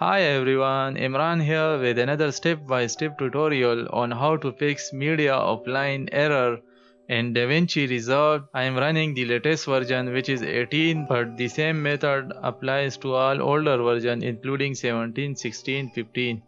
Hi everyone, Imran here with another step-by-step tutorial on how to fix media offline error in DaVinci Resolve. I am running the latest version which is 18, but the same method applies to all older versions including 17, 16, 15.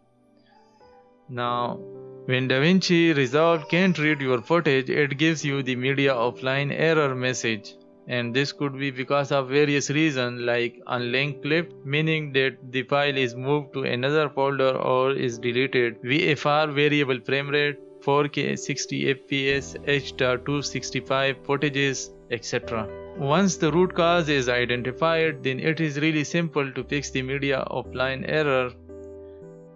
Now, when DaVinci Resolve can't read your footage, it gives you the media offline error message. And this could be because of various reasons like unlinked clip, meaning that the file is moved to another folder or is deleted, VFR variable frame rate, 4K 60 FPS H.265 footages, etc. Once the root cause is identified, then it is really simple to fix the media offline error.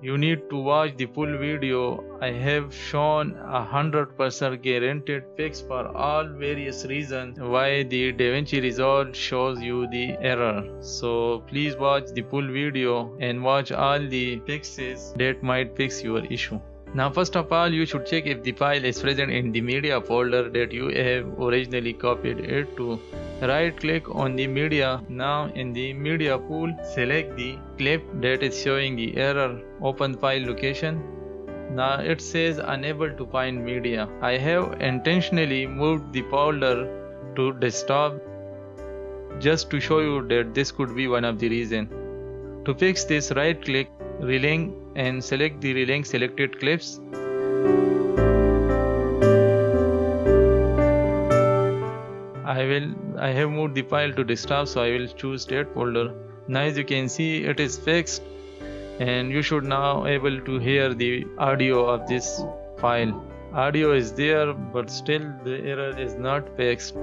You need to watch the full video. I have shown 100% guaranteed fix for all various reasons why the DaVinci Resolve shows you the error. So please watch the full video and watch all the fixes that might fix your issue. Now first of all, you should check if the file is present in the media folder that you have originally copied it to. Right click on the media. Now in the media pool, select the clip that is showing the error. Open file location. Now it says unable to find media. I have intentionally moved the folder to desktop just to show you that this could be one of the reasons. To fix this, right click, relink, and select the relink selected clips. I have moved the file to desktop, so I will choose that folder. Now as you can see, it is fixed and you should now able to hear the audio of this file. Audio is there, but still the error is not fixed.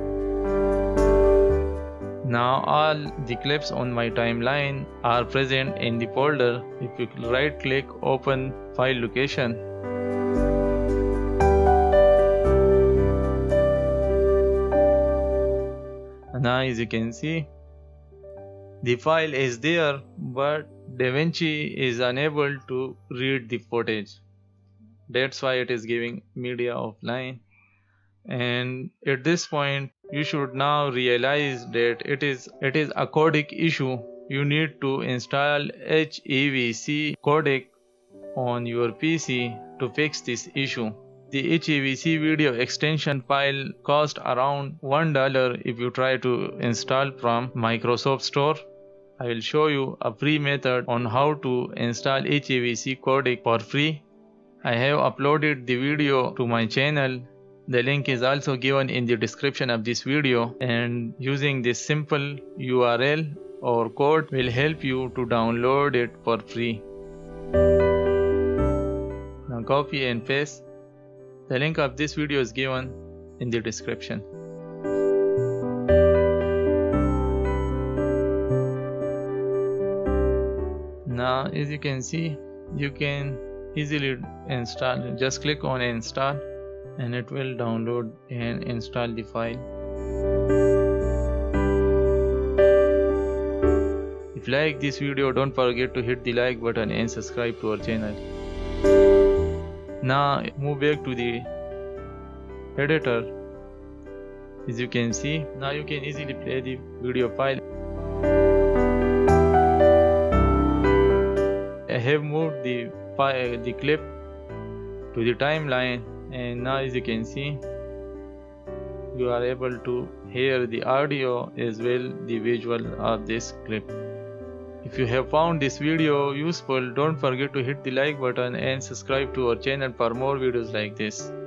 Now all the clips on my timeline are present in the folder. If you right click, open file location. Now as you can see, the file is there, but DaVinci is unable to read the footage. That's why it is giving media offline. And at this point, you should now realize that it is a codec issue. You need to install HEVC codec on your PC to fix this issue. The HEVC video extension file costs around $1 if you try to install from Microsoft Store. I will show you a free method on how to install HEVC codec for free. I have uploaded the video to my channel. The link is also given in the description of this video, and using this simple URL or code will help you to download it for free. Now copy and paste. The link of this video is given in the description. Now as you can see, you can easily install. Just click on install and it will download and install the file. If you like this video, don't forget to hit the like button and subscribe to our channel. Now move back to the editor. As you can see, now you can easily play the video file. I have moved the clip to the timeline, and now as you can see, you are able to hear the audio as well the visual of this clip. If you have found this video useful, don't forget to hit the like button and subscribe to our channel for more videos like this.